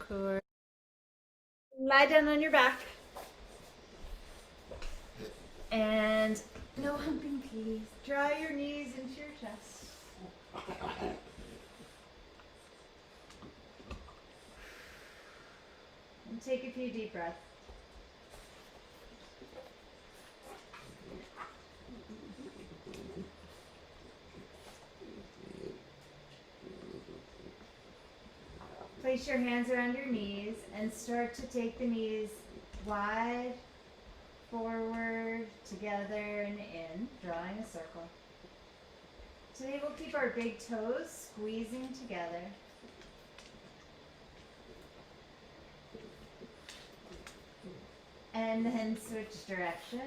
core. Lie down on your back. And no humping, please. Draw your knees into your chest. And take a few deep breaths. Place your hands around your knees and start to take the knees wide, forward, together, and in, drawing a circle. Today we'll keep our big toes squeezing together. And then switch direction.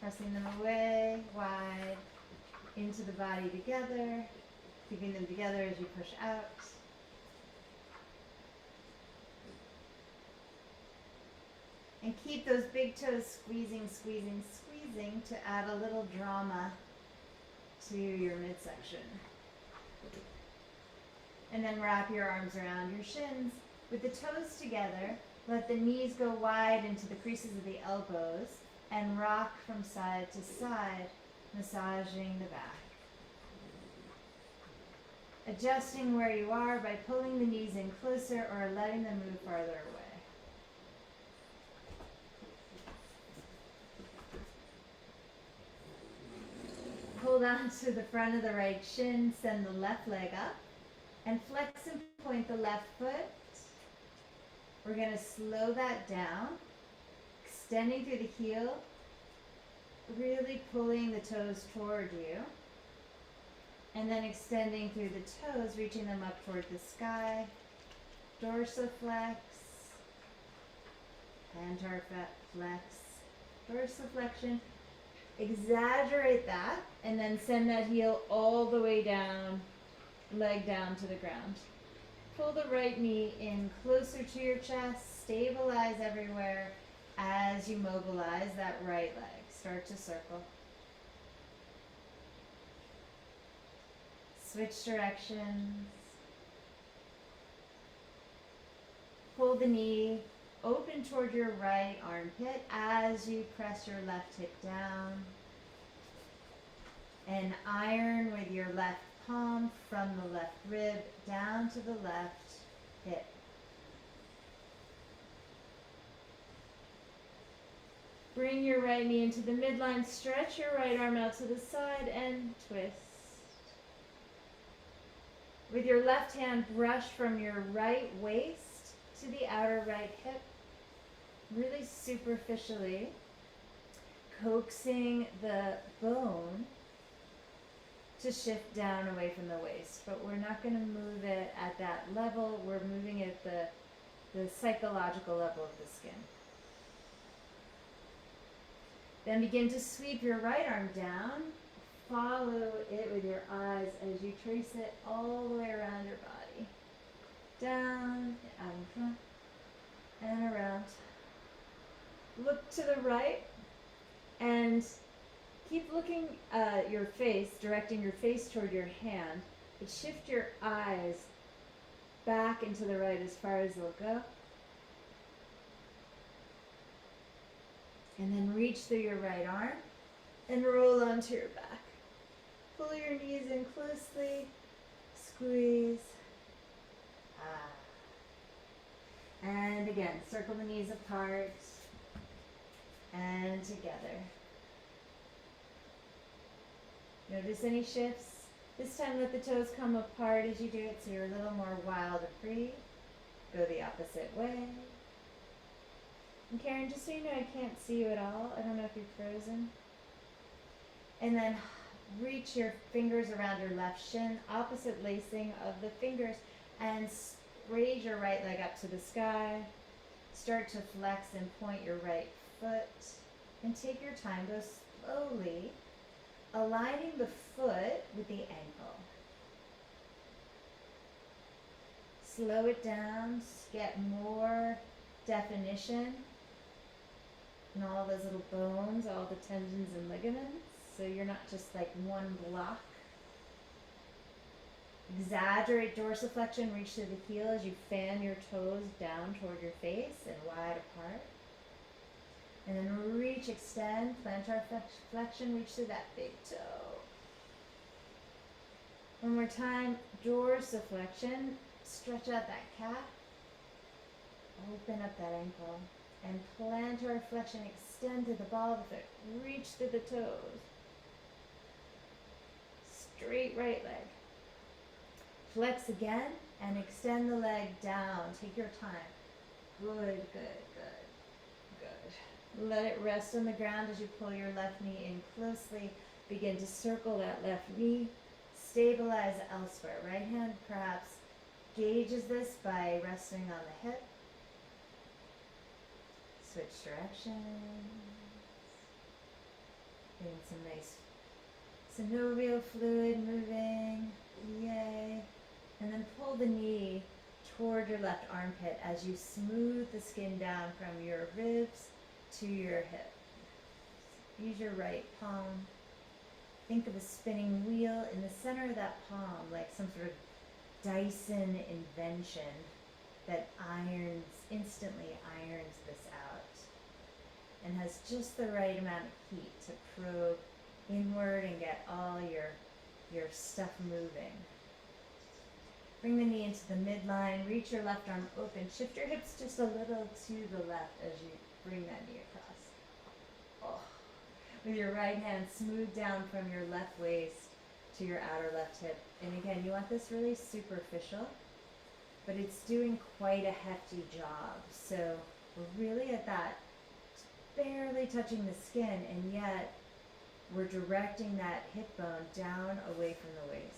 Pressing them away, wide, into the body together, keeping them together as you push out. And keep those big toes squeezing, squeezing, squeezing to add a little drama to your midsection. And then wrap your arms around your shins. With the toes together, let the knees go wide into the creases of the elbows and rock from side to side, massaging the back. Adjusting where you are by pulling the knees in closer or letting them move farther away. Hold on to the front of the right shin, send the left leg up, and flex and point the left foot. We're going to slow that down, extending through the heel, really pulling the toes toward you, and then extending through the toes, reaching them up toward the sky, dorsiflex, plantar flex, dorsiflexion. Exaggerate that, and then send that heel all the way down, leg down to the ground. Pull the right knee in closer to your chest, stabilize everywhere as you mobilize that right leg. Start to circle. Switch directions. Pull the knee open toward your right armpit as you press your left hip down. And iron with your left palm from the left rib down to the left hip. Bring your right knee into the midline, stretch your right arm out to the side and twist. With your left hand, brush from your right waist to the outer right hip, really superficially, coaxing the bone to shift down away from the waist. But we're not going to move it at that level. We're moving it at the psychological level of the skin. Then begin to sweep your right arm down. Follow it with your eyes as you trace it all the way around your body. Down, out in front, and around. Look to the right and keep looking at your face, directing your face toward your hand, but shift your eyes back into the right as far as they'll go. And then reach through your right arm and roll onto your back. Pull your knees in closely, squeeze. And again, circle the knees apart and together. Notice any shifts. This time let the toes come apart as you do it so you're a little more wild and free. Go the opposite way. And Karen, just so you know, I can't see you at all. I don't know if you're frozen. And then reach your fingers around your left shin, opposite lacing of the fingers, and raise your right leg up to the sky. Start to flex and point your right foot. And take your time. Go slowly, aligning the foot with the ankle. Slow it down, get more definition in all those little bones, all the tendons and ligaments, so you're not just like one block. Exaggerate dorsiflexion, reach through the heel as you fan your toes down toward your face and wide apart. And then reach, extend, plantar flexion, reach through that big toe. One more time, dorsiflexion, stretch out that calf, open up that ankle, and plantar flexion, extend to the ball of the foot, reach through the toes. Straight right leg. Flex again and extend the leg down. Take your time. Good, good, good, good. Let it rest on the ground as you pull your left knee in closely. Begin to circle that left knee. Stabilize elsewhere. Right hand perhaps gauges this by resting on the hip. Switch directions. Getting some nice synovial fluid moving. Yay. And then pull the knee toward your left armpit as you smooth the skin down from your ribs to your hip. Use your right palm. Think of a spinning wheel in the center of that palm, like some sort of Dyson invention that instantly irons this out and has just the right amount of heat to probe inward and get all your stuff moving. Bring the knee into the midline, reach your left arm open, shift your hips just a little to the left as you bring that knee across. Oh. With your right hand, smooth down from your left waist to your outer left hip. And again, you want this really superficial, but it's doing quite a hefty job. So we're really at that, barely touching the skin, and yet we're directing that hip bone down away from the waist.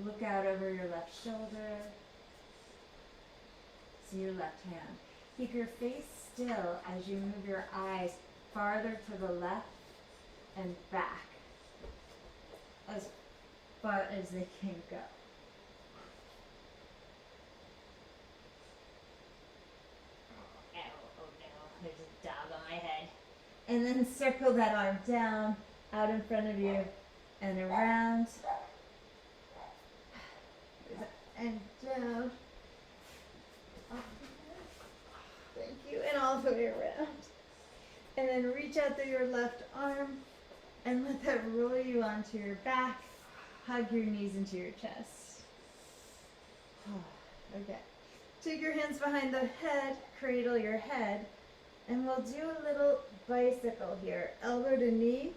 Look out over your left shoulder. See your left hand. Keep your face still as you move your eyes farther to the left and back as far as they can go. Oh no, there's a dog on my head. And then circle that arm down, out in front of you, and around. And down. Thank you. And all the way around. And then reach out through your left arm and let that roll you onto your back. Hug your knees into your chest. Okay. Take your hands behind the head, cradle your head, and we'll do a little bicycle here. Elbow to knee,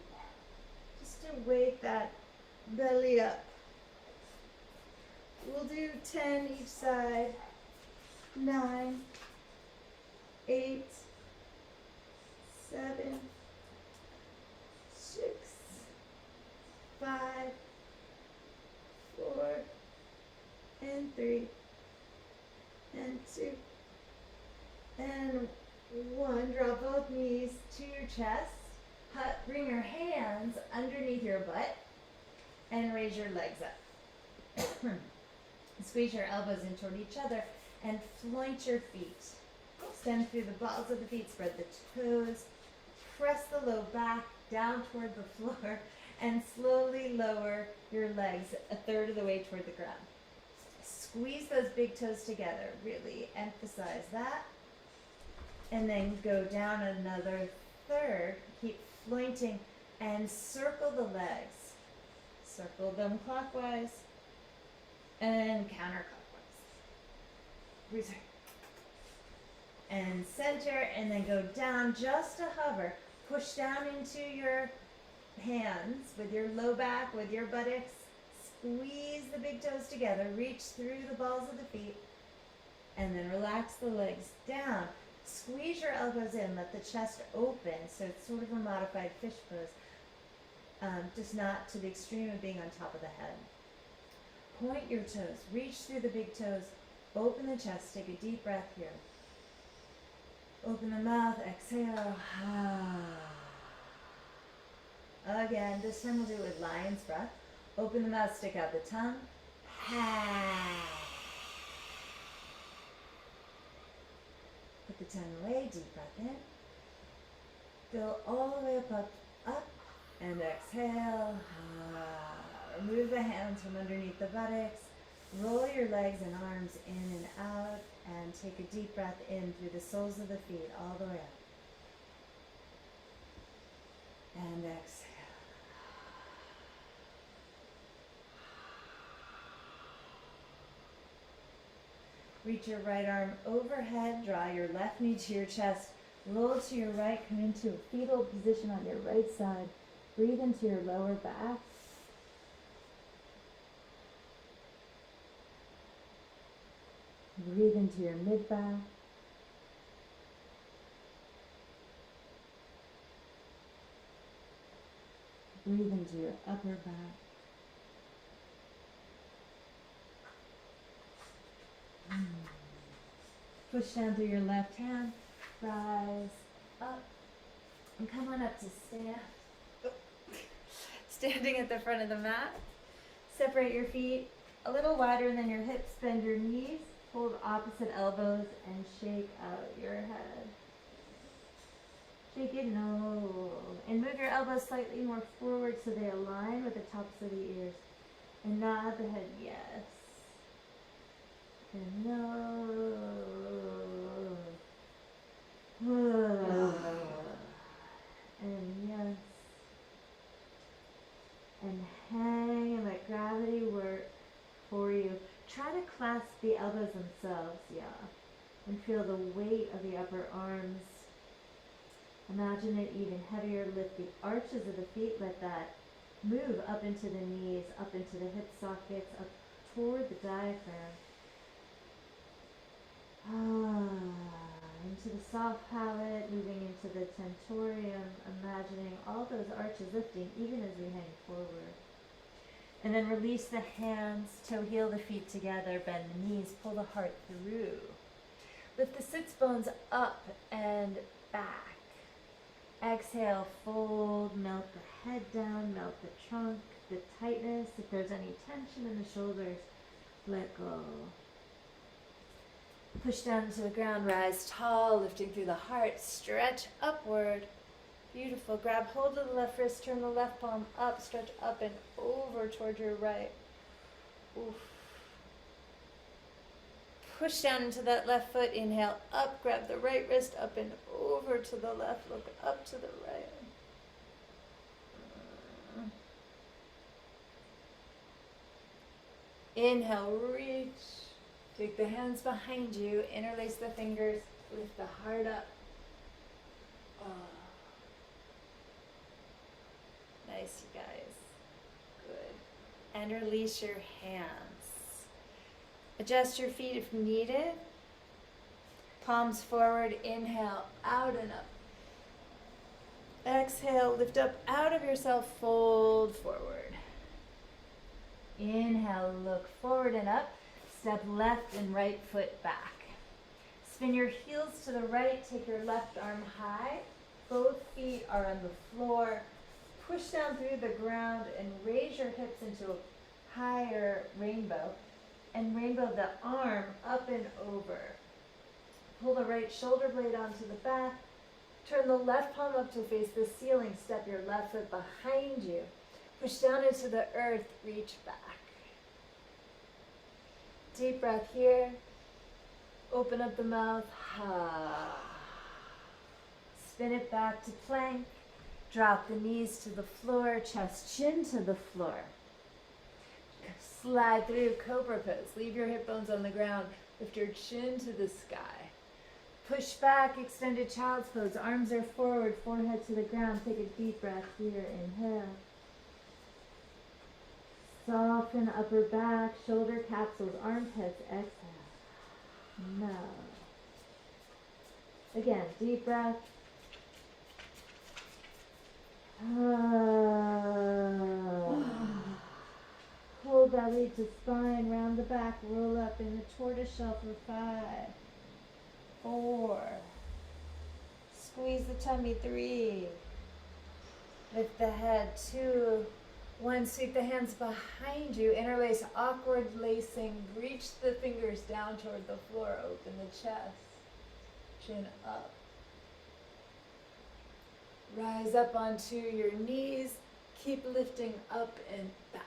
just to wake that belly up. We'll do 10 each side. 9, 8, 7, 6, 5, 4, and 3, and 2, and 1. Draw both knees to your chest. Bring your hands underneath your butt and raise your legs up. Squeeze your elbows in toward each other and floint your feet. Extend through the balls of the feet, spread the toes, press the low back down toward the floor, and slowly lower your legs a third of the way toward the ground. Squeeze those big toes together, really emphasize that. And then go down another third, keep flointing, and circle the legs. Circle them clockwise and counterclockwise. Bruiser. And center, and then go down just to hover. Push down into your hands with your low back, with your buttocks. Squeeze the big toes together. Reach through the balls of the feet. And then relax the legs down. Squeeze your elbows in. Let the chest open. So it's sort of a modified fish pose. Just not to the extreme of being on top of the head. Point your toes. Reach through the big toes. Open the chest. Take a deep breath here. Open the mouth. Exhale. Again, this time we'll do it with lion's breath. Open the mouth. Stick out the tongue. Put the tongue away. Deep breath in. Fill all the way up, and exhale. Move the hands from underneath the buttocks. Roll your legs and arms in and out, and take a deep breath in through the soles of the feet all the way up. And exhale. Reach your right arm overhead, draw your left knee to your chest, roll to your right, come into a fetal position on your right side. Breathe into your lower back. Breathe into your mid-back. Breathe into your upper back. Push down through your left hand, rise up, and come on up to stand. Standing at the front of the mat. Separate your feet a little wider than your hips, bend your knees, hold opposite elbows, and shake out your head. Shake it no. And move your elbows slightly more forward so they align with the tops of the ears. And nod the head yes. And no. And yes. And hang and let gravity work for you. Try to clasp the elbows themselves, yeah. And feel the weight of the upper arms. Imagine it even heavier. Lift the arches of the feet. Let that move up into the knees, up into the hip sockets, up toward the diaphragm. Into the soft palate, moving into the tentorium, imagining all those arches lifting even as we hang forward. And then release the hands, toe heel the feet together, bend the knees, pull the heart through. Lift the sits bones up and back. Exhale, fold, melt the head down, melt the trunk, the tightness. If there's any tension in the shoulders, let go. Push down into the ground, rise tall, lifting through the heart, stretch upward. Beautiful. Grab hold of the left wrist, turn the left palm up, stretch up and over toward your right. Oof. Push down into that left foot, inhale up, grab the right wrist up and over to the left, look up to the right. Inhale, reach. Take the hands behind you, interlace the fingers, lift the heart up. Nice, you guys. Good. And release your hands. Adjust your feet if needed. Palms forward, inhale, out and up. Exhale, lift up out of yourself, fold forward. Inhale, look forward and up. Step left and right foot back. Spin your heels to the right, take your left arm high. Both feet are on the floor. Push down through the ground and raise your hips into a higher rainbow. And rainbow the arm up and over. Pull the right shoulder blade onto the back. Turn the left palm up to face the ceiling. Step your left foot behind you. Push down into the earth, reach back. Deep breath here. Open up the mouth. Spin it back to plank. Drop the knees to the floor, chest, chin to the floor. Slide through cobra pose. Leave your hip bones on the ground. Lift your chin to the sky. Push back, extended child's pose. Arms are forward, forehead to the ground. Take a deep breath here. Inhale. Soften upper back, shoulder capsules, armpits. Exhale. No. Again, deep breath. Hold belly to spine, round the back, roll up in the tortoise shell for 5, 4. Squeeze the tummy, 3. Lift the head, 2. 1, sweep the hands behind you, interlace awkward lacing, reach the fingers down toward the floor, open the chest, chin up. Rise up onto your knees, keep lifting up and back.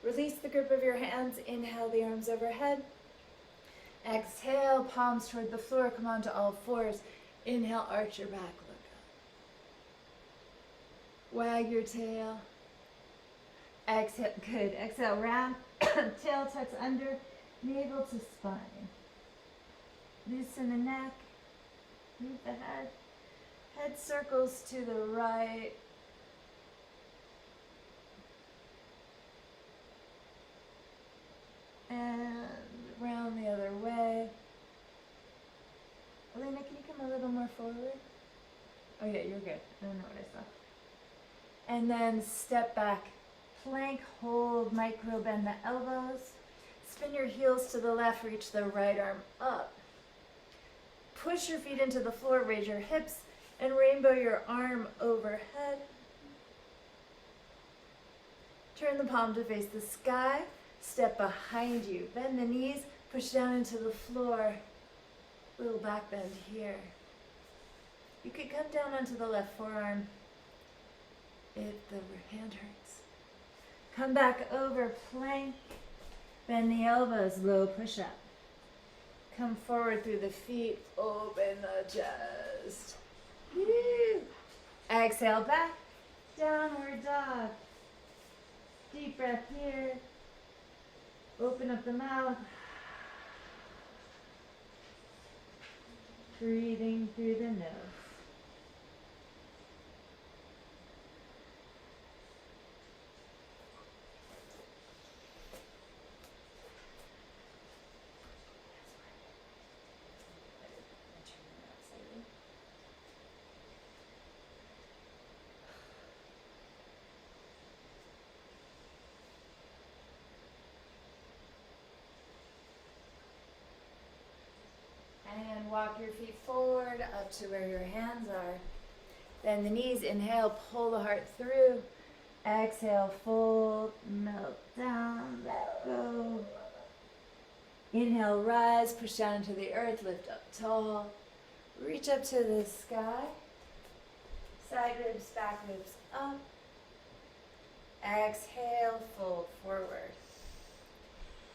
Release the grip of your hands. Inhale the arms overhead. Exhale, palms toward the floor. Come on to all fours. Inhale, arch your back, look up. Wag your tail. Exhale, good. Exhale, round. Tail tucks under, navel to spine. Loosen the neck. Move the head. Head circles to the right. And round the other way. Elena, can you come a little more forward? Oh yeah, you're good. I don't know what I saw. And then step back. Plank, hold, micro bend the elbows. Spin your heels to the left, reach the right arm up. Push your feet into the floor, raise your hips, and rainbow your arm overhead. Turn the palm to face the sky. Step behind you. Bend the knees, push down into the floor. Little back bend here. You could come down onto the left forearm if the hand hurts. Come back over, plank. Bend the elbows, low push up. Come forward through the feet, open the chest. Woo. Exhale back, downward dog. Deep breath here. Open up the mouth. Breathing through the nose. And walk your feet forward up to where your hands are. Bend the knees, inhale, pull the heart through. Exhale, fold, melt down, let go. Inhale, rise, push down into the earth, lift up tall. Reach up to the sky. Side ribs, back ribs up. Exhale, fold forward.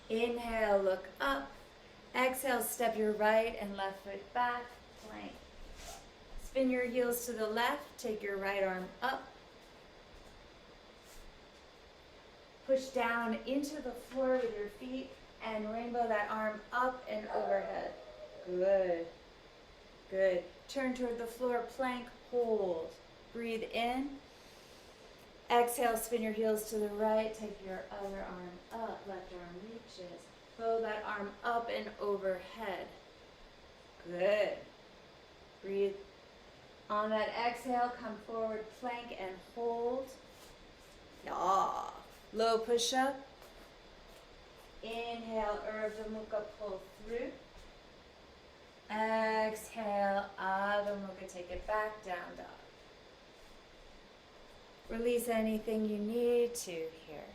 Inhale, look up. Exhale, step your right and left foot back, plank. Spin your heels to the left, take your right arm up. Push down into the floor with your feet and rainbow that arm up and overhead. Good. Good. Turn toward the floor, plank, hold. Breathe in. Exhale, spin your heels to the right, take your other arm up, left arm reaches. Bow that arm up and overhead. Good. Breathe. On that exhale, come forward, plank and hold. Yeah. Low push-up. Inhale, Urdhva Mukha, pull through. Exhale, Adho Mukha, take it back, down dog. Release anything you need to here.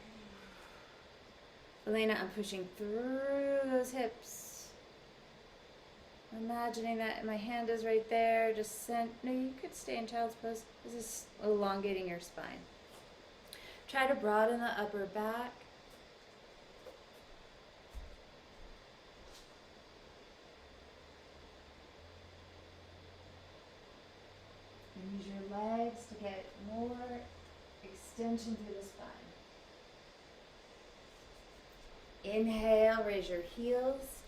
Elena, I'm pushing through those hips. Imagining that my hand is right there. Just no, you could stay in child's pose. This is elongating your spine. Try to broaden the upper back. And use your legs to get more extension through the spine. Inhale, raise your heels.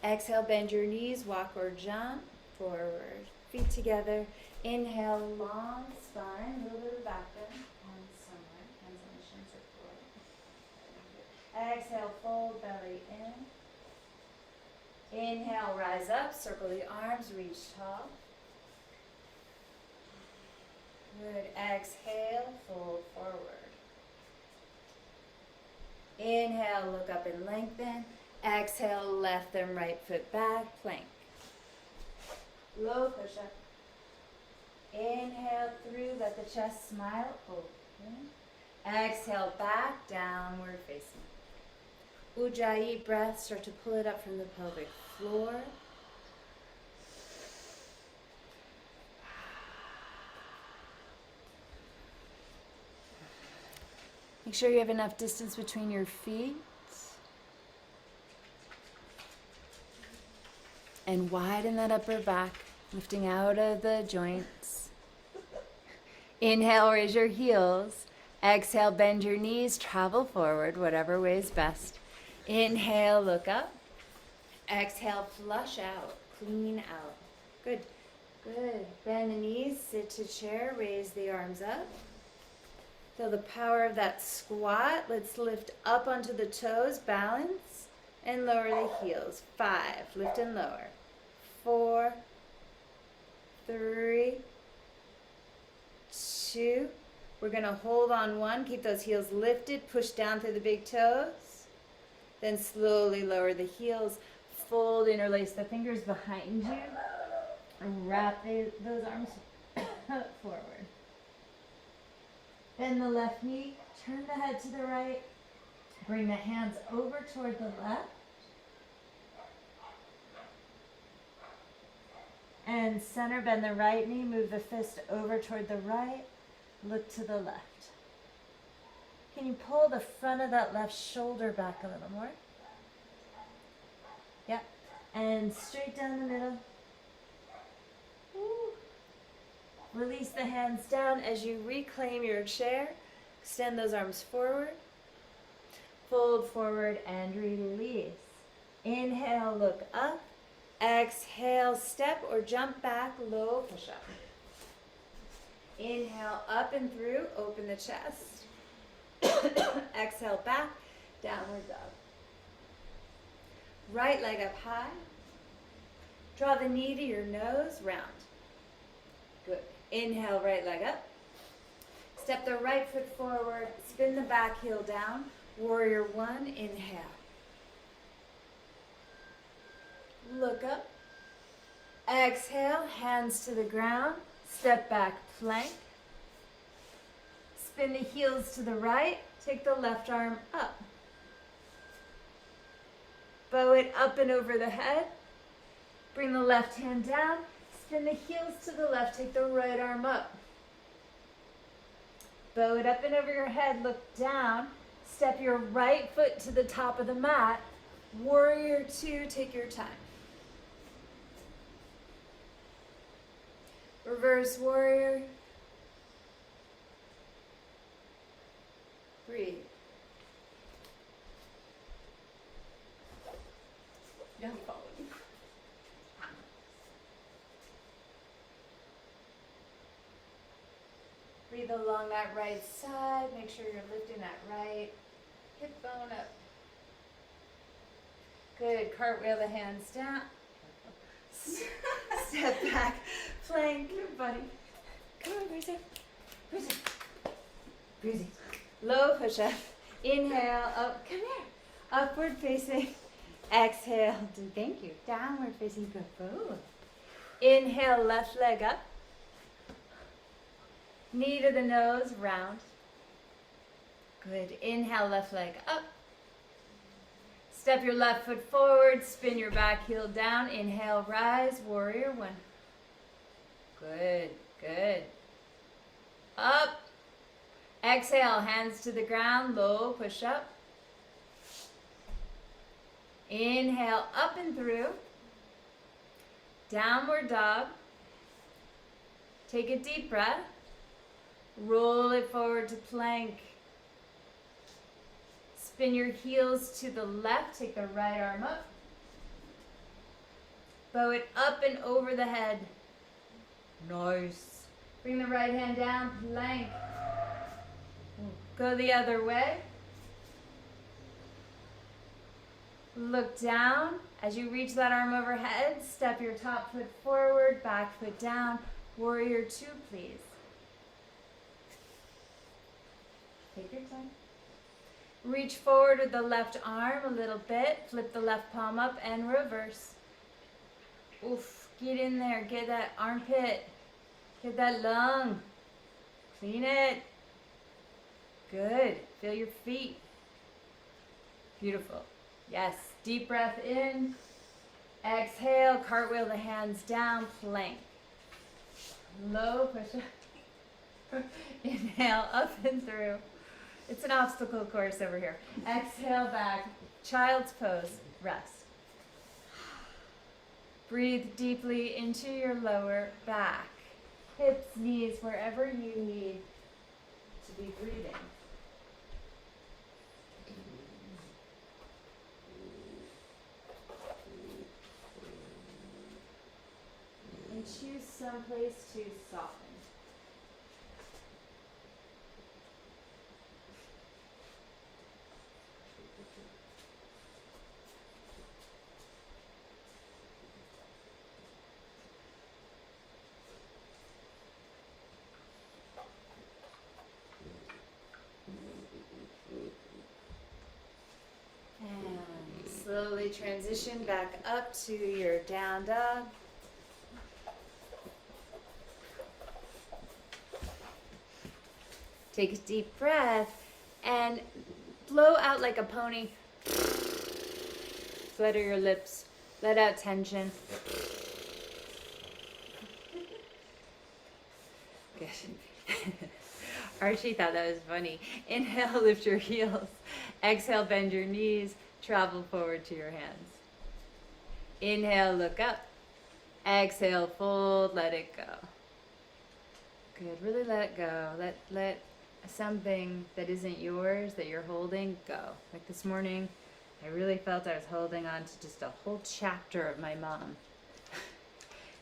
Exhale, bend your knees, walk or jump forward. Feet together. Inhale, long spine, a little bit of back bend. Hands somewhere, hands on the shins or floor. Exhale, fold belly in. Inhale, rise up, circle the arms, reach tall. Good. Exhale, fold forward. Inhale, look up and lengthen. Exhale, left and right foot back, plank. Low push-up. Inhale through, let the chest smile, open. Exhale, back, downward facing. Ujjayi breath, start to pull it up from the pelvic floor. Make sure you have enough distance between your feet. And widen that upper back, lifting out of the joints. Inhale, raise your heels. Exhale, bend your knees, travel forward, whatever way is best. Inhale, look up. Exhale, flush out, clean out. Good, good. Bend the knees, sit to chair, raise the arms up. Feel the power of that squat. Let's lift up onto the toes, balance, and lower the heels. 5, lift and lower. 4, 3, 2. We're going to hold on 1, keep those heels lifted, push down through the big toes. Then slowly lower the heels, fold, interlace the fingers behind you, and wrap those arms forward. Bend the left knee, turn the head to the right, bring the hands over toward the left. And center, bend the right knee, move the fist over toward the right, look to the left. Can you pull the front of that left shoulder back a little more? Yep. And straight down the middle. Woo. Release the hands down as you reclaim your chair. Extend those arms forward. Fold forward and release. Inhale, look up. Exhale, step or jump back, low push-up. Inhale, up and through, open the chest. Exhale, back, downward dog. Right leg up high. Draw the knee to your nose, round. Good. Inhale, right leg up. Step the right foot forward, spin the back heel down. Warrior 1, inhale. Look up. Exhale, hands to the ground. Step back, plank. Spin the heels to the right. Take the left arm up. Bow it up and over the head. Bring the left hand down. Spin the heels to the left. Take the right arm up. Bow it up and over your head. Look down. Step your right foot to the top of the mat. Warrior 2, take your time. Reverse warrior. Breathe. Don't follow me. Breathe along that right side. Make sure you're lifting that right hip bone up. Good. Cartwheel the hands down. Step back. Plank. Good, buddy. Come on, Bruiser. Bruiser. Bruiser. Low push-up. Inhale. Up. Come here. Upward facing. Exhale. Thank you. Downward facing. Good. Both. Inhale. Left leg up. Knee to the nose. Round. Good. Inhale. Left leg up. Step your left foot forward, spin your back heel down. Inhale, rise, warrior 1. Good, good. Up. Exhale, hands to the ground, low push up. Inhale, up and through. Downward dog. Take a deep breath. Roll it forward to plank. Spin your heels to the left. Take the right arm up. Bow it up and over the head. Nice. Bring the right hand down. Plank. Go the other way. Look down. As you reach that arm overhead, step your top foot forward, back foot down. Warrior 2, please. Take your time. Reach forward with the left arm a little bit. Flip the left palm up and reverse. Oof, get in there. Get that armpit. Get that lung. Clean it. Good. Feel your feet. Beautiful. Yes. Deep breath in. Exhale. Cartwheel the hands down. Plank. Low push up. Inhale. Up and through. It's an obstacle course over here. Exhale back, child's pose, rest. Breathe deeply into your lower back, hips, knees, wherever you need to be breathing. And choose some place to soften. And slowly transition back up to your down dog. Take a deep breath and blow out like a pony. Flutter your lips. Let out tension. Good. Archie thought that was funny. Inhale, lift your heels. Exhale, bend your knees. Travel forward to your hands. Inhale, look up. Exhale, fold, let it go. Good, really let it go. Let something that isn't yours, that you're holding, go. Like this morning, I really felt I was holding on to just a whole chapter of my mom.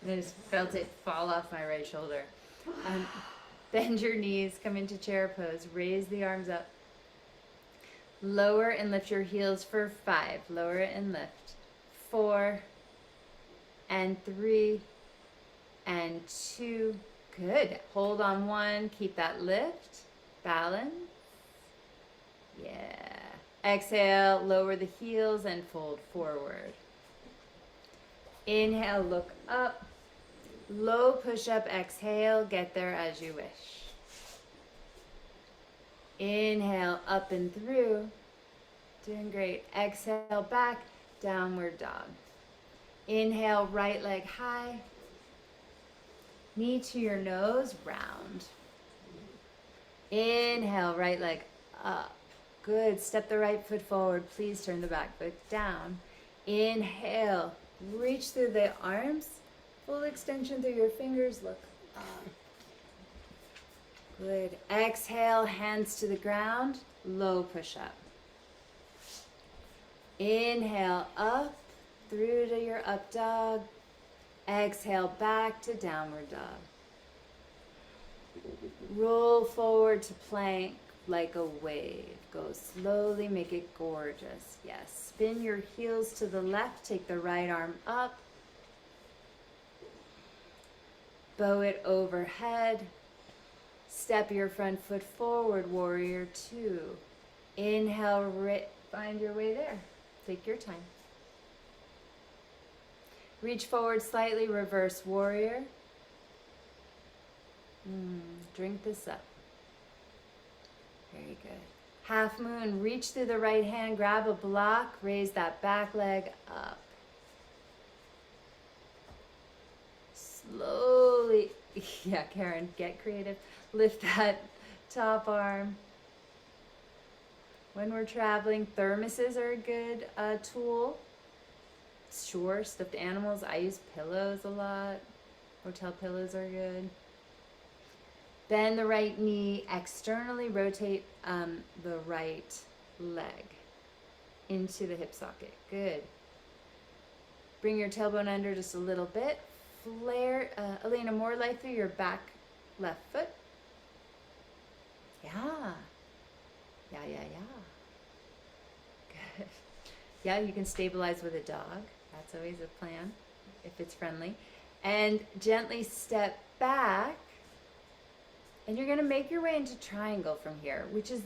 And I just felt it fall off my right shoulder. Bend your knees, come into chair pose, raise the arms up. Lower and lift your heels for 5. Lower and lift. 4 and 3 and 2. Good. Hold on 1. Keep that lift. Balance. Yeah. Exhale, lower the heels and fold forward. Inhale, look up. Low push-up, exhale, get there as you wish. Inhale, up and through. Doing great. Exhale, back, downward dog. Inhale, right leg high. Knee to your nose, round. Inhale, right leg up. Good. Step the right foot forward. Please turn the back foot down. Inhale, reach through the arms. Full extension through your fingers. Look up. Good. Exhale, hands to the ground. Low push-up. Inhale, up through to your up dog. Exhale, back to downward dog. Roll forward to plank like a wave. Go slowly, make it gorgeous. Yes. Spin your heels to the left. Take the right arm up. Bow it overhead. Step your front foot forward, warrior 2. Inhale, find your way there. Take your time. Reach forward slightly, reverse warrior. Drink this up. Very good. Half moon, reach through the right hand, grab a block, raise that back leg up. Slowly, yeah, Karen, get creative. Lift that top arm. When we're traveling, thermoses are a good tool. Sure, stuffed animals. I use pillows a lot. Hotel pillows are good. Bend the right knee, externally rotate the right leg into the hip socket. Good. Bring your tailbone under just a little bit. Flare, Elena, more light through your back left foot. Yeah. Yeah. Good. Yeah, you can stabilize with a dog. That's always a plan, if it's friendly. And gently step back. And you're going to make your way into triangle from here, which is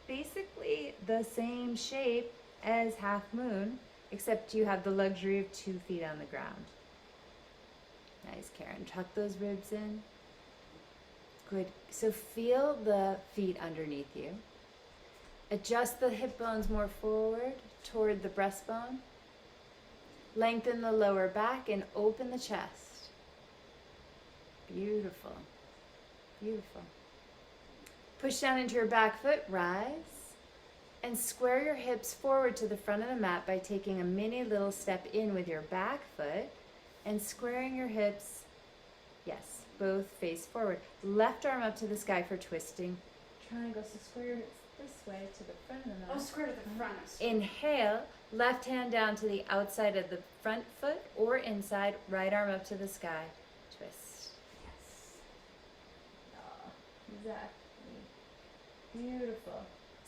basically the same shape as half moon, except you have the luxury of 2 feet on the ground. Nice, Karen. Tuck those ribs in. Good. So feel the feet underneath you. Adjust the hip bones more forward toward the breastbone. Lengthen the lower back and open the chest. Beautiful. Beautiful. Push down into your back foot, rise, and square your hips forward to the front of the mat by taking a mini little step in with your back foot and squaring your hips, yes, both face forward. Left arm up to the sky for twisting triangle. So square your hips this way to the front of the mat. Oh, square to the front. Inhale, left hand down to the outside of the front foot or inside, right arm up to the sky. Twist. Yes. Oh, exactly. Beautiful.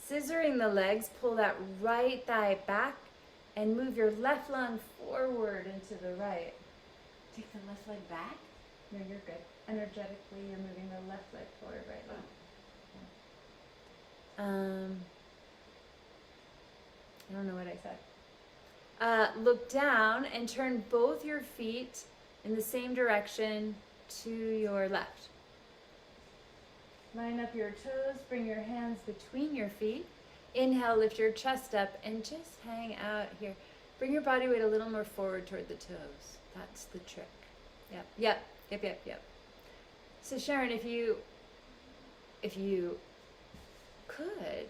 Scissoring the legs, pull that right thigh back and move your left lung forward into the right. Take the left leg back? No, you're good. Energetically, you're moving the left leg forward, right leg. I don't know what I said. Look down and turn both your feet in the same direction to your left. Line up your toes, bring your hands between your feet. Inhale, lift your chest up and just hang out here. Bring your body weight a little more forward toward the toes. That's the trick. Yep. So Sharon, if you could,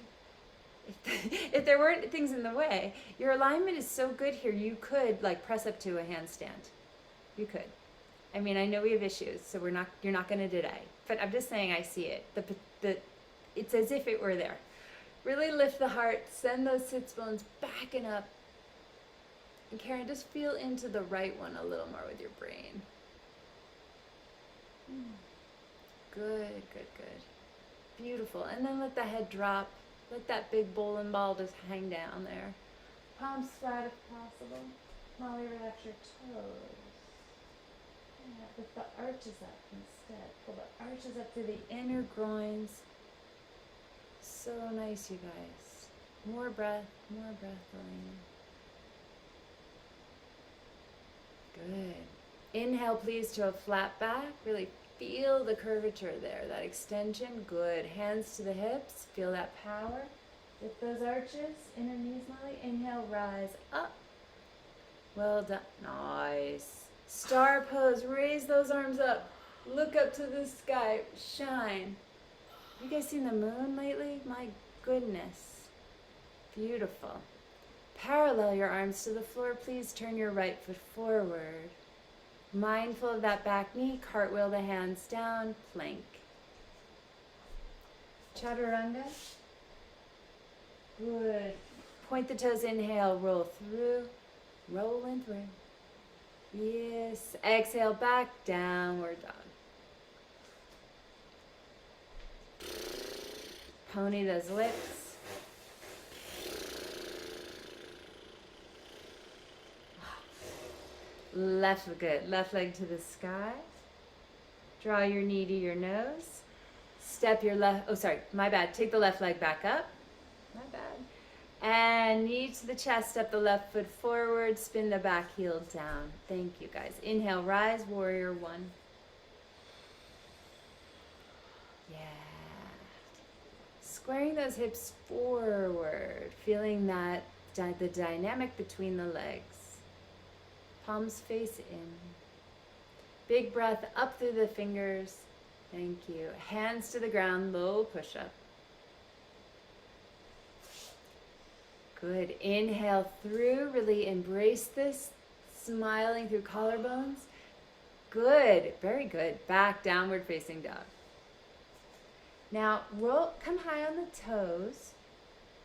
if there weren't things in the way, your alignment is so good here, you could like press up to a handstand. You could. I mean, I know we have issues, so you're not going to today. But I'm just saying I see it. It's as if it were there. Really lift the heart, send those sits bones back and up. And Karen, just feel into the right one a little more with your brain. Good. Beautiful. And then let the head drop. Let that big bowling ball just hang down there. Palms flat if possible. Molly, relax your toes. Yeah, lift the arches up instead. Pull the arches up to the inner groins. So nice, you guys. More breath, Elena. Good. Inhale, please, to a flat back. Really feel the curvature there, that extension. Good. Hands to the hips. Feel that power. Lift those arches. Inner knees, Molly. Inhale, rise up. Well done. Nice. Star pose. Raise those arms up. Look up to the sky. Shine. You guys seen the moon lately? My goodness. Beautiful. Parallel your arms to the floor. Please turn your right foot forward. Mindful of that back knee. Cartwheel the hands down. Plank. Chaturanga. Good. Point the toes. Inhale. Roll through. Rolling through. Yes. Exhale back. Downward dog. Pony those lips. Left, good. Left leg to the sky. Draw your knee to your nose. Step your left, oh sorry, my bad. Take the left leg back up. My bad. And knee to the chest, step the left foot forward, spin the back heel down. Thank you guys. Inhale, rise, warrior one. Yeah. Squaring those hips forward, feeling that the dynamic between the legs. Palms face in. Big breath up through the fingers. Thank you. Hands to the ground, low push-up. Good. Inhale through, really embrace this, smiling through collarbones. Good. Very good. Back, downward facing dog. Now, come high on the toes,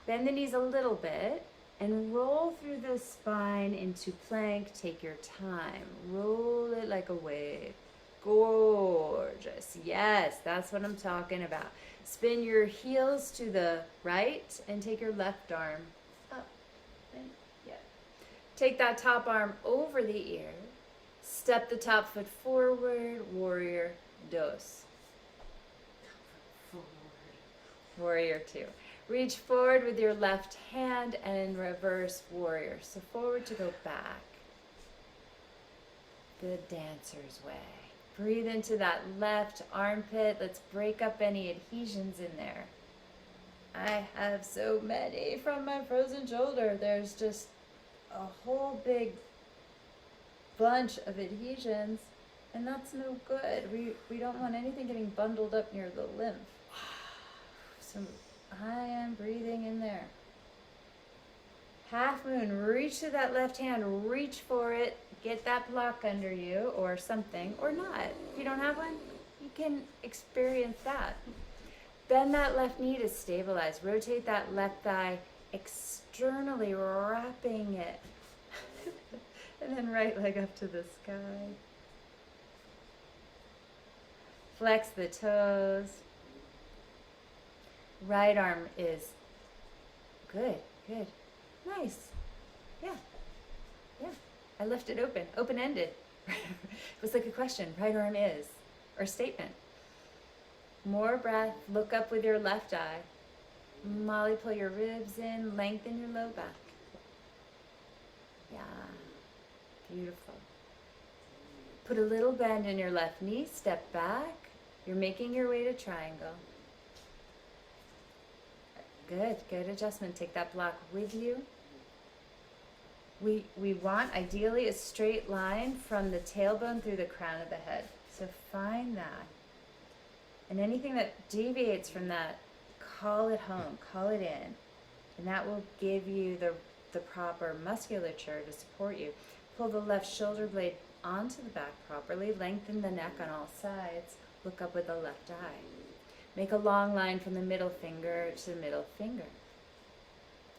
bend the knees a little bit, and roll through the spine into plank. Take your time. Roll it like a wave. Gorgeous. Yes, that's what I'm talking about. Spin your heels to the right and take your left arm up. Yeah. Take that top arm over the ear. Step the top foot forward. Warrior dos. Warrior two. Reach forward with your left hand and reverse warrior. So forward to go back. The dancer's way. Breathe into that left armpit. Let's break up any adhesions in there. I have so many from my frozen shoulder. There's just a whole big bunch of adhesions, and that's no good. We don't want anything getting bundled up near the lymph. So I am breathing in there. Half moon, reach to that left hand, reach for it, get that block under you or something, or not. If you don't have one, you can experience that. Bend that left knee to stabilize. Rotate that left thigh externally, wrapping it. And then right leg up to the sky. Flex the toes. Right arm is good, good. Nice. Yeah. Yeah. I left it open, open-ended. It was like a question. Right arm is, or statement. More breath. Look up with your left eye. Mollie, pull your ribs in. Lengthen your low back. Yeah. Beautiful. Put a little bend in your left knee. Step back. You're making your way to triangle. Good, good adjustment. Take that block with you. We want ideally a straight line from the tailbone through the crown of the head. So find that. And anything that deviates from that, call it home, call it in. And that will give you the proper musculature to support you. Pull the left shoulder blade onto the back properly. Lengthen the neck on all sides. Look up with the left eye. Make a long line from the middle finger to the middle finger.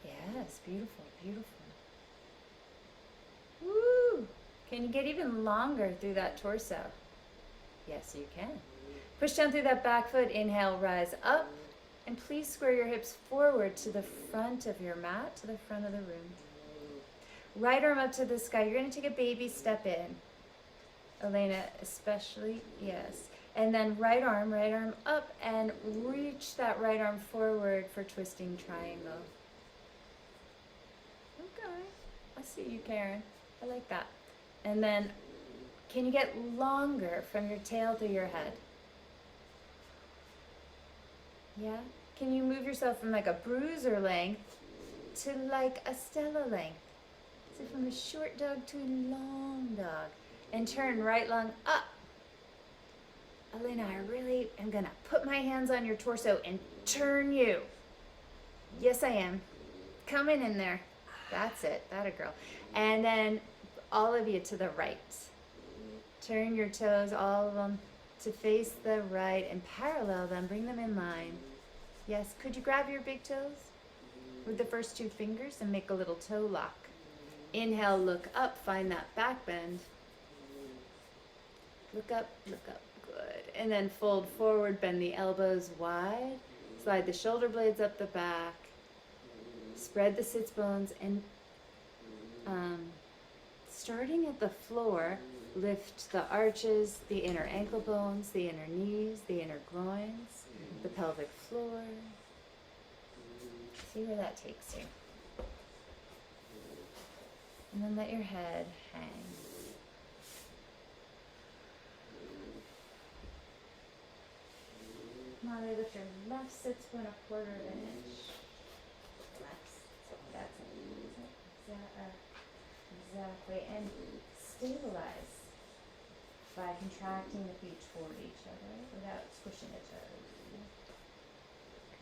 Yes, beautiful, beautiful. Woo! Can you get even longer through that torso? Yes, you can. Push down through that back foot. Inhale, rise up. And please square your hips forward to the front of your mat, to the front of the room. Right arm up to the sky. You're going to take a baby step in. Elena, especially, yes. And then right arm up and reach that right arm forward for twisting triangle. Okay, I see you, Karen. I like that. And then, can you get longer from your tail to your head? Yeah? Can you move yourself from like a bruiser length to like a Stella length? So from a short dog to a long dog. And turn right lung up. Elena, I really am gonna put my hands on your torso and turn you. Yes, I am. Coming in there. That's it, that a girl. And then all of you to the right. Turn your toes, all of them, to face the right and parallel them, bring them in line. Yes, could you grab your big toes with the first two fingers and make a little toe lock? Inhale, look up, find that back bend. Look up, good. And then fold forward, bend the elbows wide, slide the shoulder blades up the back, spread the sits bones, and starting at the floor, lift the arches, the inner ankle bones, the inner knees, the inner groins, the pelvic floor. See where that takes you. And then let your head hang. Mollie, lift your left sits bone a quarter of an inch. Relax. That's it. Exactly. And stabilize by contracting the feet toward each other without squishing the toes.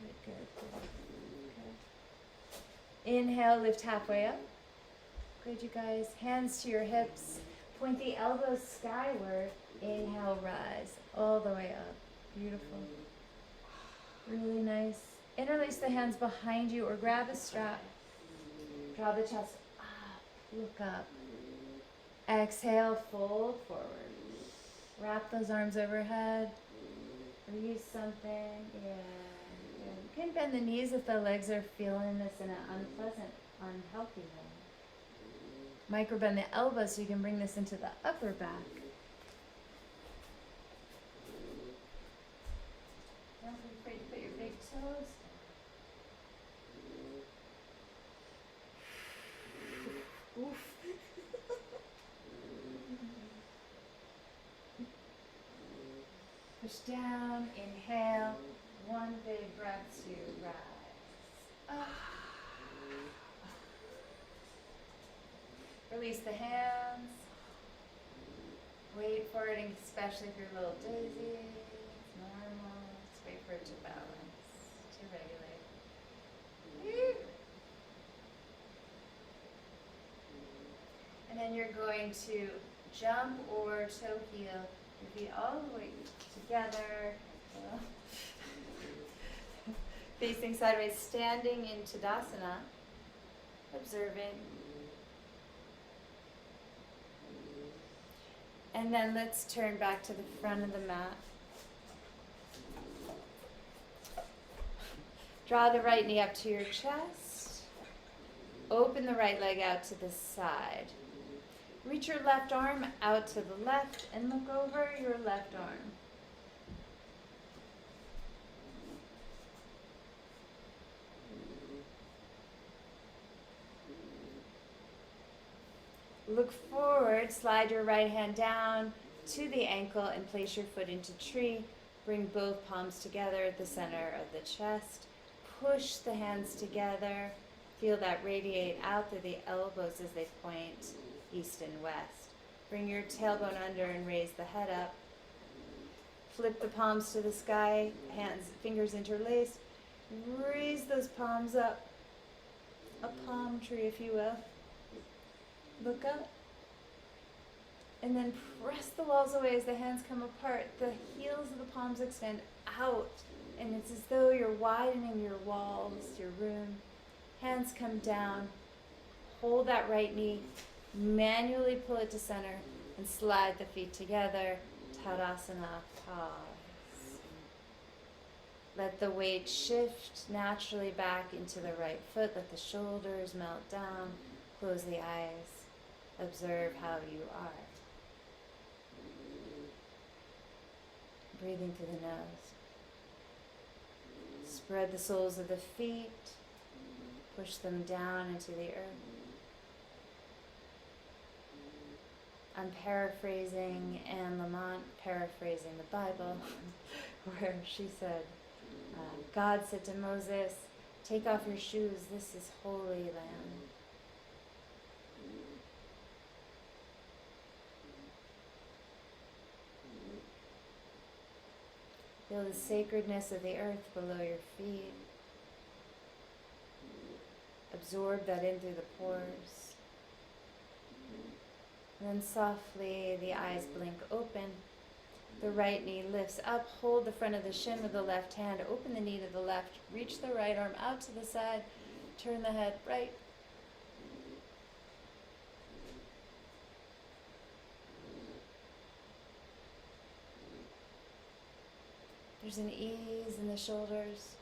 Good, good, good. Inhale, lift halfway up. Good, you guys. Hands to your hips. Point the elbows skyward. Inhale, rise all the way up. Beautiful. Really nice. Interlace the hands behind you or grab a strap. Draw the chest up. Look up. Exhale, fold forward. Wrap those arms overhead. Or use something. Yeah. You can bend the knees if the legs are feeling this in an unpleasant, unhealthy way. Micro bend the elbows so you can bring this into the upper back. Don't be afraid to put your big toes down. Oof. Push down, inhale, one big breath to rise. Up. Release the hands. Wait for it, especially if you're a little dizzy. It's normal. Just wait for it to balance. 2 regulate. And then you're going to jump or toe heel your feet all the way together. Facing sideways, standing in Tadasana, observing. And then let's turn back to the front of the mat. Draw the right knee up to your chest. Open the right leg out to the side. Reach your left arm out to the left and look over your left arm. Look forward, slide your right hand down to the ankle and place your foot into tree. Bring both palms together at the center of the chest. Push the hands together. Feel that radiate out through the elbows as they point east and west. Bring your tailbone under and raise the head up. Flip the palms to the sky, hands, fingers interlaced. Raise those palms up. A palm tree, if you will. Look up. And then press the walls away as the hands come apart. The heels of the palms extend out. And it's as though you're widening your walls, your room. Hands come down. Hold that right knee. Manually pull it to center and slide the feet together. Tadasana, pause. Let the weight shift naturally back into the right foot. Let the shoulders melt down. Close the eyes. Observe how you are. Breathing through the nose. Spread the soles of the feet. Push them down into the earth. I'm paraphrasing Anne Lamont, paraphrasing the Bible, where she said, God said to Moses, take off your shoes, this is holy land. Feel the sacredness of the earth below your feet. Absorb that in through the pores. And then softly the eyes blink open. The right knee lifts up. Hold the front of the shin with the left hand. Open the knee to the left. Reach the right arm out to the side. Turn the head right. There's an ease in the shoulders.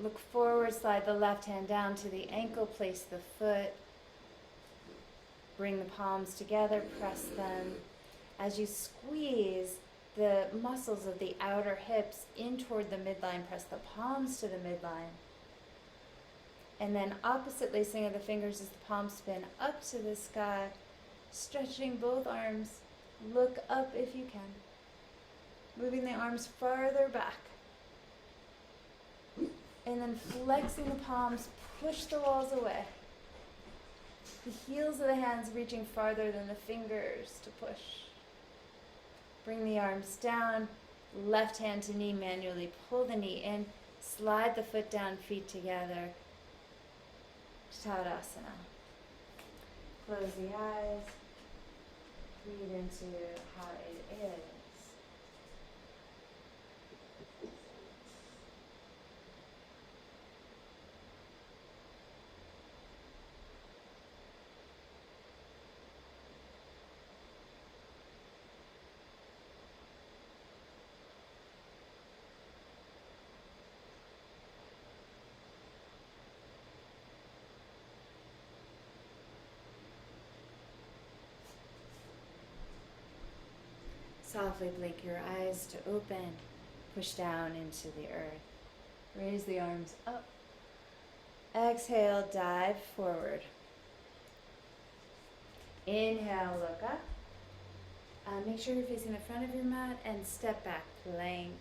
Look forward, slide the left hand down to the ankle, place the foot. Bring the palms together, press them. As you squeeze the muscles of the outer hips in toward the midline, press the palms to the midline. And then opposite lacing of the fingers as the palms spin up to the sky, stretching both arms. Look up if you can. Moving the arms farther back. And then flexing the palms, push the walls away. The heels of the hands reaching farther than the fingers to push. Bring the arms down, left hand to knee, manually pull the knee in, slide the foot down, feet together. Tadasana. Close the eyes, breathe into how it is. Softly blink your eyes to open. Push down into the earth. Raise the arms up. Exhale, dive forward. Inhale, look up. Make sure you're facing the front of your mat and step back, plank.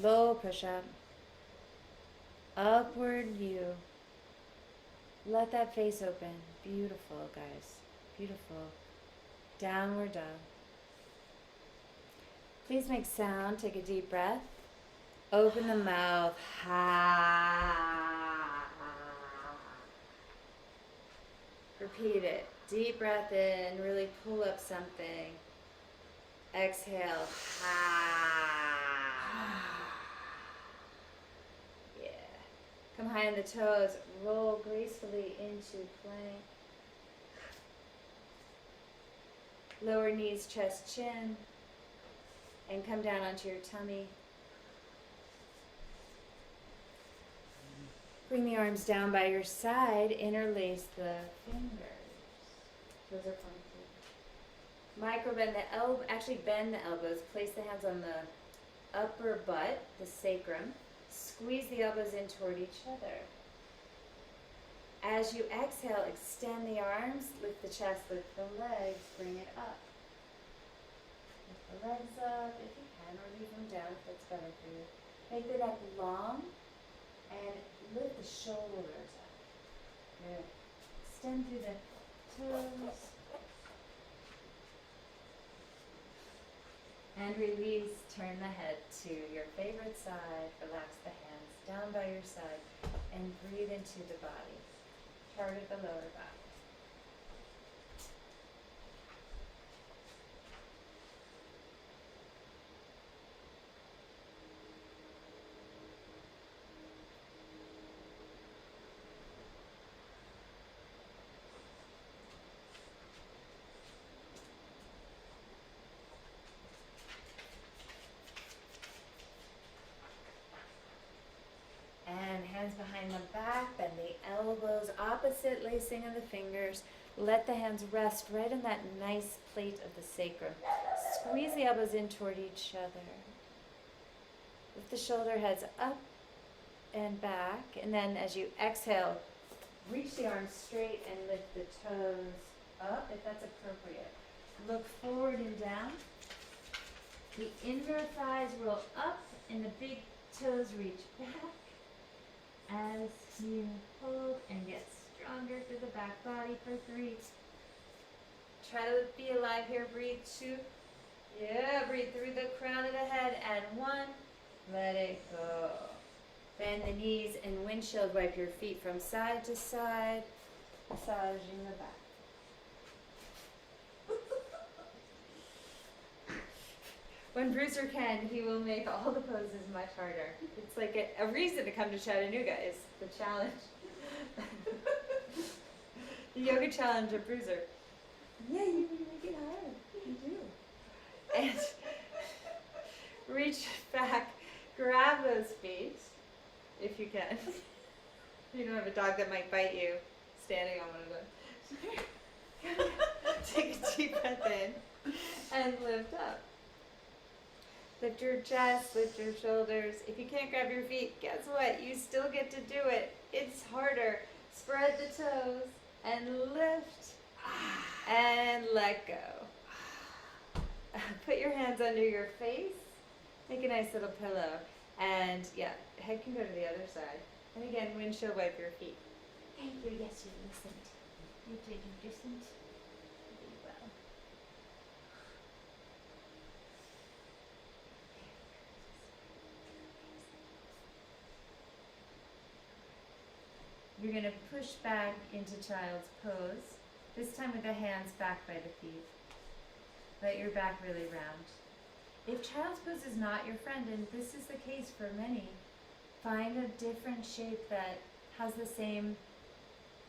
Low push-up. Upward view. Let that face open. Beautiful, guys. Beautiful. Downward dog. Please make sound. Take a deep breath. Open the mouth. Ha. Repeat it. Deep breath in. Really pull up something. Exhale. Ha. Yeah. Come high on the toes. Roll gracefully into plank. Lower knees, chest, chin. And come down onto your tummy. Bring the arms down by your side. Interlace the fingers. Those are funky. Micro bend the elbow. Actually bend the elbows. Place the hands on the upper butt, the sacrum. Squeeze the elbows in toward each other. As you exhale, extend the arms. Lift the chest. Lift the legs. Bring it up. Lift the legs up if you can, or leave them down if that's better for you. Make the neck long and lift the shoulders up. Good. Extend through the toes. And release. Turn the head to your favorite side. Relax the hands down by your side. And breathe into the body. Target the lower back. And hands behind the back, bend the elbows, opposite lacing of the fingers. Let the hands rest right on that nice plate of the sacrum. Squeeze the elbows in toward each other. Lift the shoulder heads up and back. And then as you exhale, reach the arms straight and lift the toes up if that's appropriate. Look forward and down. The inner thighs roll up and the big toes reach back. As you hold and get stronger through the back body for 3. Try to be alive here. Breathe 2. Yeah, breathe through the crown of the head. And 1. Let it go. Bend the knees and windshield wipe your feet from side to side, massaging the back. When Bruiser can, he will make all the poses much harder. It's like a reason to come to Chattanooga is the challenge. The yoga challenge of Bruiser. Yeah, you make it hard. You do. And reach back, grab those feet, if you can. If you don't have a dog that might bite you, standing on one of them. Take a deep breath in and lift up. Lift your chest, lift your shoulders. If you can't grab your feet, guess what? You still get to do it. It's harder. Spread the toes and lift and let go. Put your hands under your face. Make a nice little pillow. And yeah, head can go to the other side. And again, windshield wipe your feet. Thank you. Yes, you listened. You did. You listened. Really well. You're going to push back into child's pose, this time with the hands back by the feet. Let your back really round. If child's pose is not your friend, and this is the case for many, find a different shape that has the same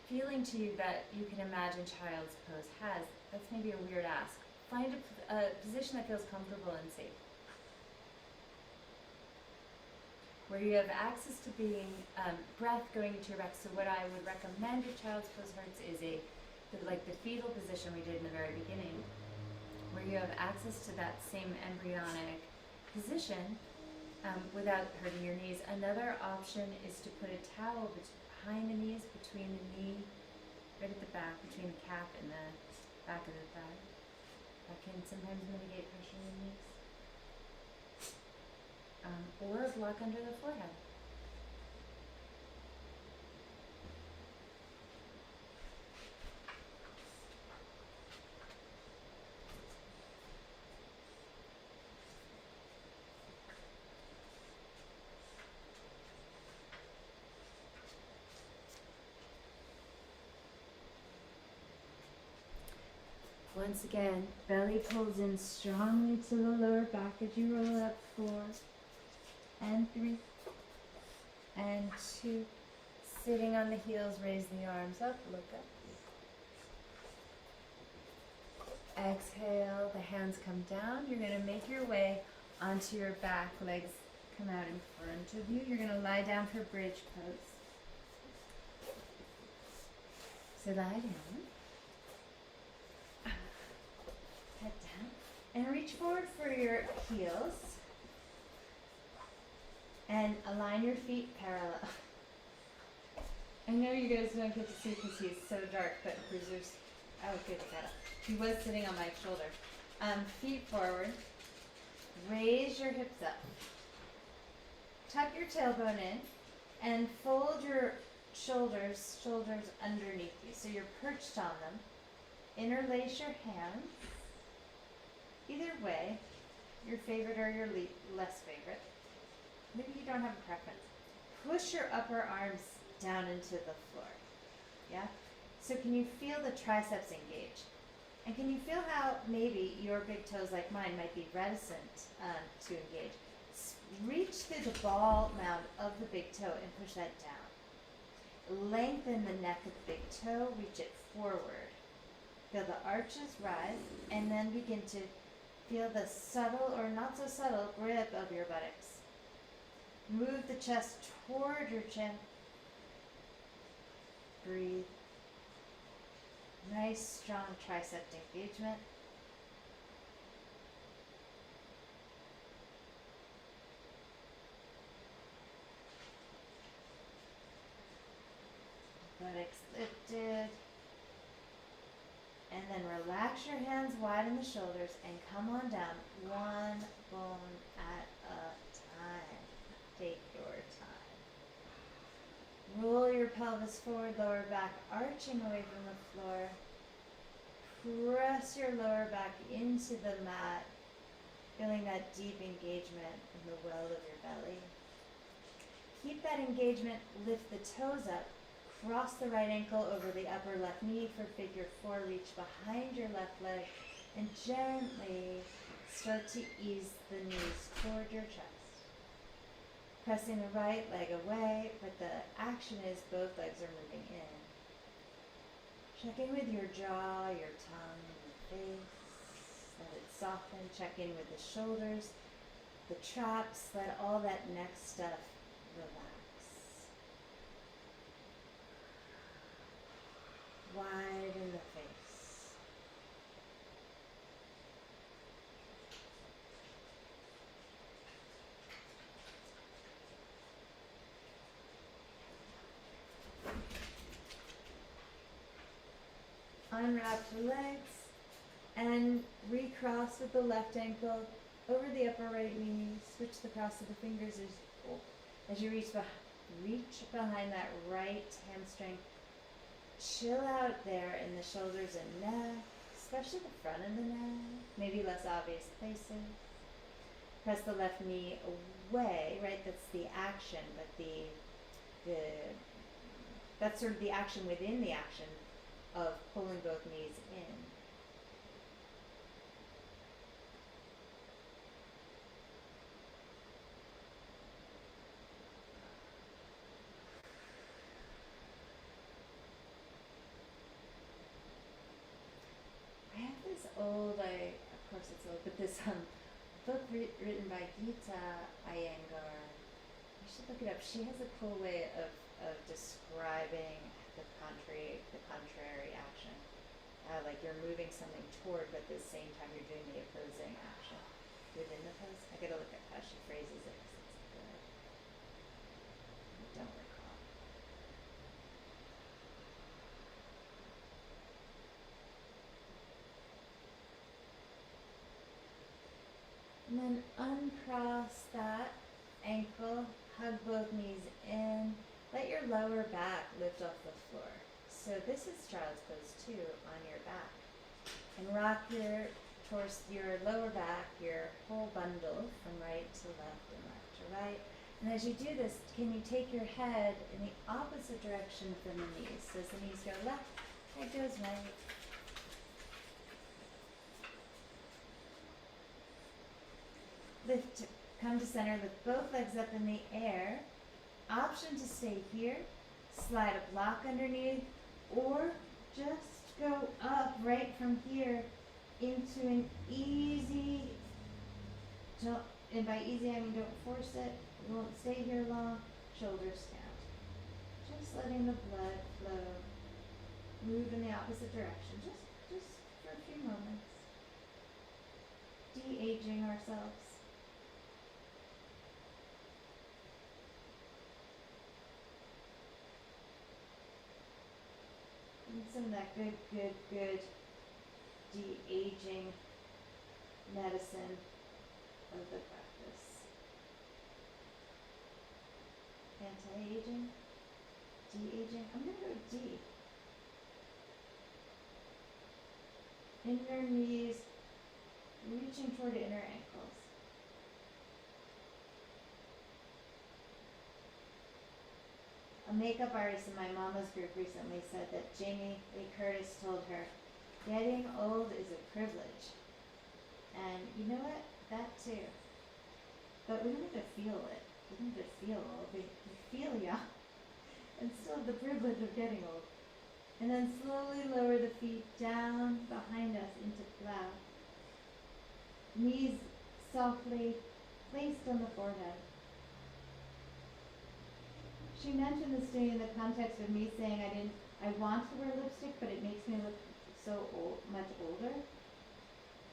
feeling to you that you can imagine child's pose has. That's maybe a weird ask. Find a position that feels comfortable and safe, where you have access to being breath going into your back. So what I would recommend if child's pose hurts is like the fetal position we did in the very beginning, where you have access to that same embryonic position without hurting your knees. Another option is to put a towel behind the knees, between the knee, right at the back, between the calf and the back of the thigh. That can sometimes mitigate pressure in the knees. Or a block under the forehead. once again, belly pulls in strongly to the lower back as you roll it up. 4 and 3 and 2. Sitting on the heels, raise the arms up, look up. Exhale, the hands come down. You're going to make your way onto your back. Legs come out in front of you. You're going to lie down for bridge pose. So lie down. Head down. And reach forward for your heels. And align your feet parallel. I know you guys don't get to see because he's so dark, but Bruiser's, oh good, got it. He was sitting on my shoulder. Feet forward. Raise your hips up. Tuck your tailbone in and fold your shoulders underneath you. So you're perched on them. Interlace your hands. Either way, your favorite or your less favorite. Maybe you don't have a preference. Push your upper arms down into the floor. Yeah? So can you feel the triceps engage? And can you feel how maybe your big toes, like mine, might be reticent to engage? Reach through the ball mound of the big toe and push that down. Lengthen the neck of the big toe, reach it forward. Feel the arches rise, and then begin to feel the subtle or not so subtle grip of your buttocks. Move the chest toward your chin. Breathe. Nice, strong tricep engagement. Buttocks lifted. And then relax your hands, widen the shoulders, and come on down one bone at a time. Take your time. Roll your pelvis forward, lower back arching away from the floor. Press your lower back into the mat, feeling that deep engagement in the well of your belly. Keep that engagement, lift the toes up, cross the right ankle over the upper left knee for figure 4, reach behind your left leg, and gently start to ease the knees toward your chest. Pressing the right leg away, but the action is both legs are moving in. Check in with your jaw, your tongue, your face. Let it soften. Check in with the shoulders, the traps. Let all that neck stuff relax. Widen the face. Unwrap your legs and recross with the left ankle over the upper right knee. Switch the cross of the fingers as you reach behind that right hamstring. Chill out there in the shoulders and neck, especially the front of the neck, maybe less obvious places. Press the left knee away, right? That's the action, but that's sort of the action within the action of pulling both knees in. I have this old, of course it's old, but this book written by Gita Iyengar. You should look it up. She has a cool way of describing the contrary action. Like you're moving something toward, but at the same time you're doing the opposing action within the pose. I gotta look at how she phrases it because it's good. I don't recall. And then uncross that ankle, hug both knees in. Let your lower back lift off the floor. So this is child's pose too, on your back. And rock your lower back, your whole bundle from right to left and left to right. And as you do this, can you take your head in the opposite direction from the knees? So as the knees go left, head goes right. Lift, come to center, lift both legs up in the air. Option to stay here, slide a block underneath, or just go up right from here into an easy jump. And by easy, I mean don't force it. You won't stay here long. Shoulders down. Just letting the blood flow. Move in the opposite direction. Just for a few moments. De-aging ourselves. And some of that good de-aging medicine of the practice. Anti-aging, de-aging. I'm gonna go D. Inner knees, reaching toward inner ankles. A makeup artist in my mama's group recently said that Jamie Lee Curtis told her, getting old is a privilege. And you know what? That too. But we don't have to feel it. We don't have to feel old. We feel young. And still have the privilege of getting old. And then slowly lower the feet down behind us into plow. Knees softly placed on the forehead. She mentioned this to me in the context of me saying I want to wear lipstick, but it makes me look so old, much older.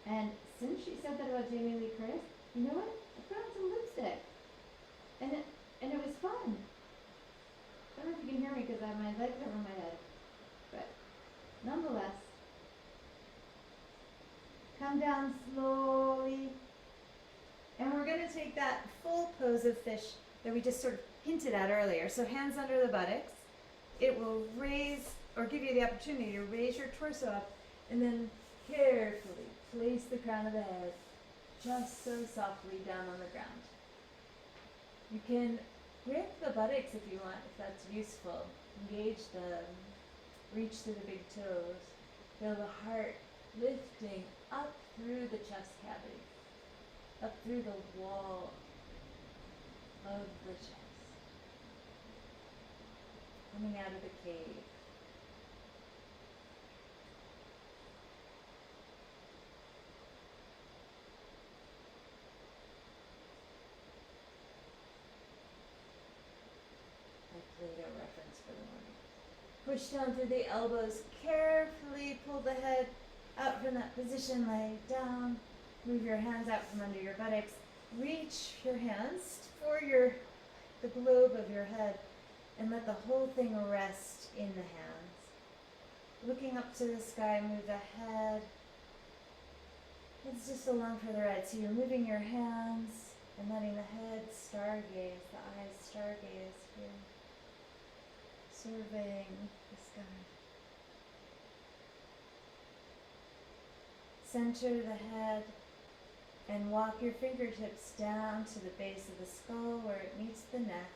And since she said that about Jamie Lee Curtis, you know what? I put on some lipstick. And it was fun. I don't know if you can hear me because I have my legs over my head. But nonetheless, come down slowly. And we're going to take that full pose of fish that we just sort of hinted at earlier. So hands under the buttocks. It will raise or give you the opportunity to raise your torso up and then carefully place the crown of the head just so softly down on the ground. You can grip the buttocks if you want, if that's useful. Engage them. Reach through the big toes. Feel the heart lifting up through the chest cavity, up through the wall of the chest. Coming out of the cave. Plato reference for the morning. Push down through the elbows. Carefully pull the head out from that position. Lay down. Move your hands out from under your buttocks. Reach your hands for the globe of your head and let the whole thing rest in the hands. Looking up to the sky, move the head. It's just along for the ride. So you're moving your hands and letting the head stargaze, the eyes stargaze here. Surveying the sky. Center the head and walk your fingertips down to the base of the skull where it meets the neck.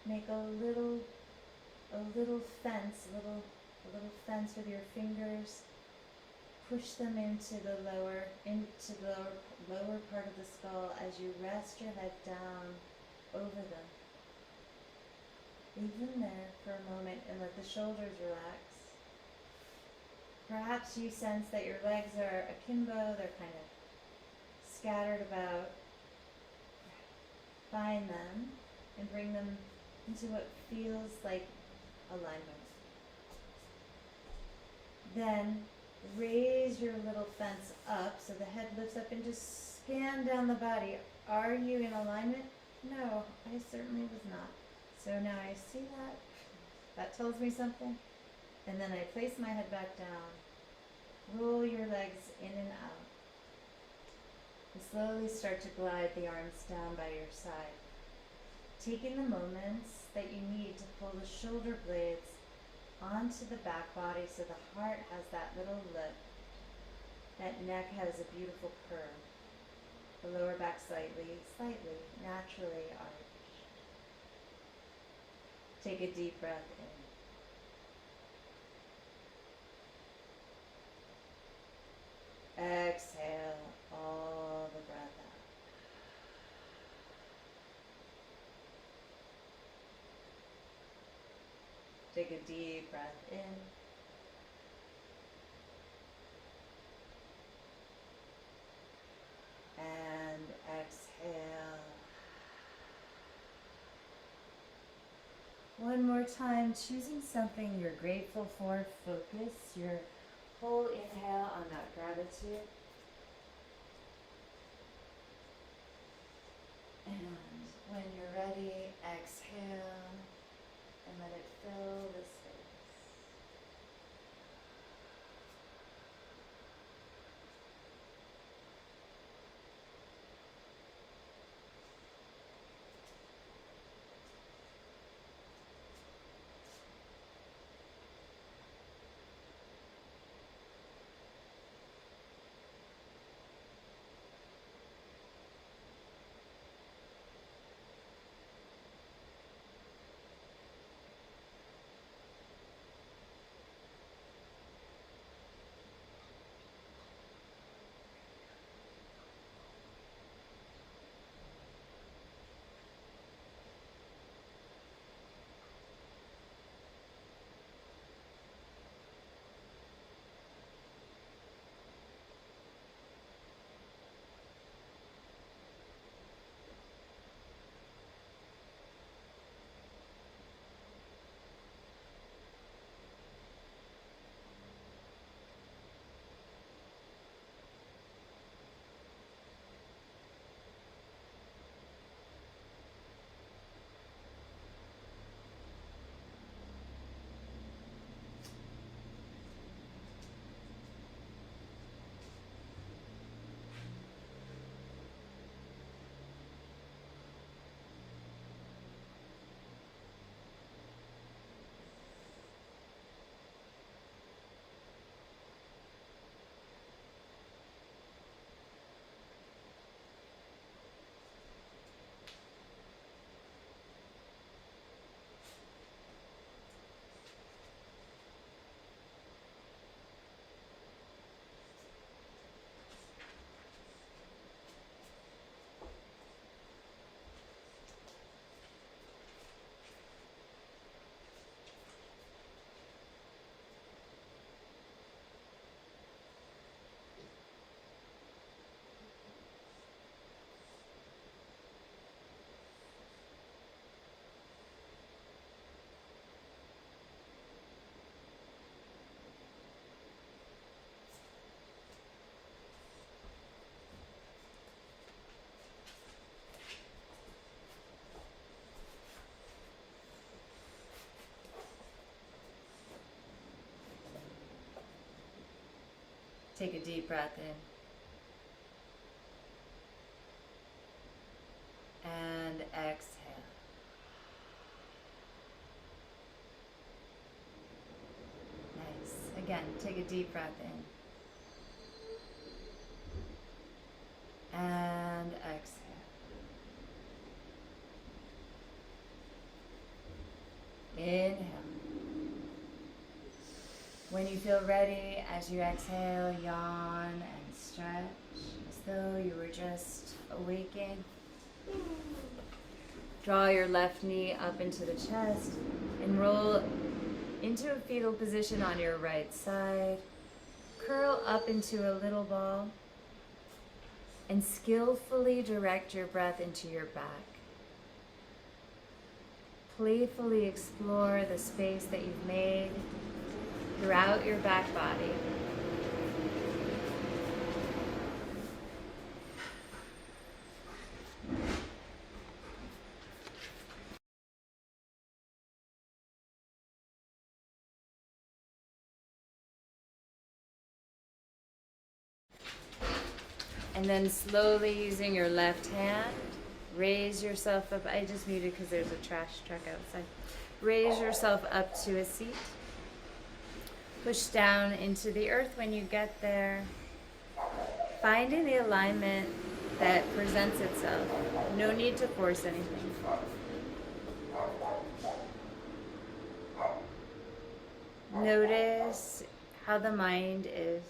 Make a little fence, a little fence with your fingers. Push them into the lower part of the skull as you rest your head down over them. Leave them there for a moment and let the shoulders relax. Perhaps you sense that your legs are akimbo, they're kind of scattered about. Find them and bring them into what feels like alignment. Then raise your little fence up so the head lifts up and just scan down the body. Are you in alignment? No, I certainly was not. So now I see that. That tells me something. And then I place my head back down. Roll your legs in and out. And slowly start to glide the arms down by your side. Taking the moments that you need to pull the shoulder blades onto the back body so the heart has that little lip. That neck has a beautiful curve. The lower back slightly, naturally arched. Take a deep breath in. Exhale all the breath out. Take a deep breath in. And exhale. One more time, choosing something you're grateful for. Focus your whole inhale on that gratitude. And when you're ready, exhale and let it fill the space. Take a deep breath in. And exhale. Nice. Again, take a deep breath in. And exhale. Inhale. When you feel ready, as you exhale, yawn and stretch as though you were just awakened. Draw your left knee up into the chest and roll into a fetal position on your right side. Curl up into a little ball and skillfully direct your breath into your back. Playfully explore the space that you've made throughout your back body. And then slowly using your left hand, raise yourself up. I just muted because there's a trash truck outside. Raise yourself up to a seat. Push down into the earth when you get there. Finding the alignment that presents itself. No need to force anything. Notice how the mind is.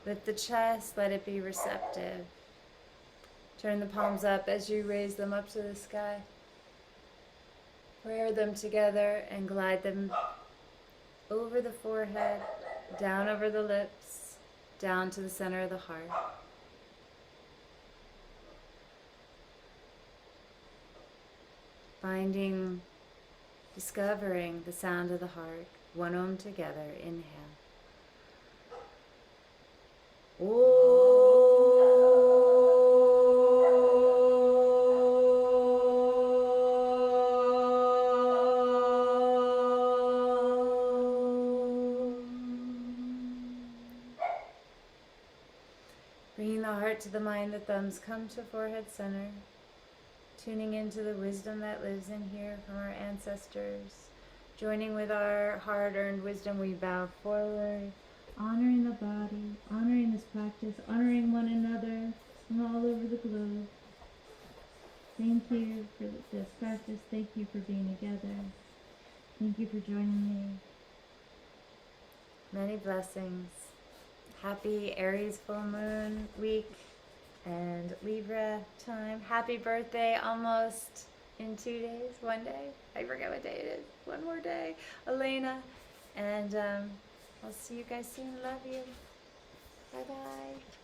Lift the chest, let it be receptive. Turn the palms up as you raise them up to the sky. Prayer them together and glide them over the forehead, down over the lips, down to the center of the heart. Finding, discovering the sound of the heart. One Om together. Inhale. Bringing the heart to the mind, the thumbs come to forehead center. Tuning into the wisdom that lives in here from our ancestors. Joining with our hard-earned wisdom, we bow forward, honoring the body, honoring this practice, honoring one another from all over the globe. Thank you for this practice. Thank you for being together. Thank you for joining me. Many blessings. Happy Aries full moon week and Libra time. Happy birthday, almost in 2 days, 1 day. I forget what day it is. One more day. Elena. And I'll see you guys soon. Love you. Bye-bye.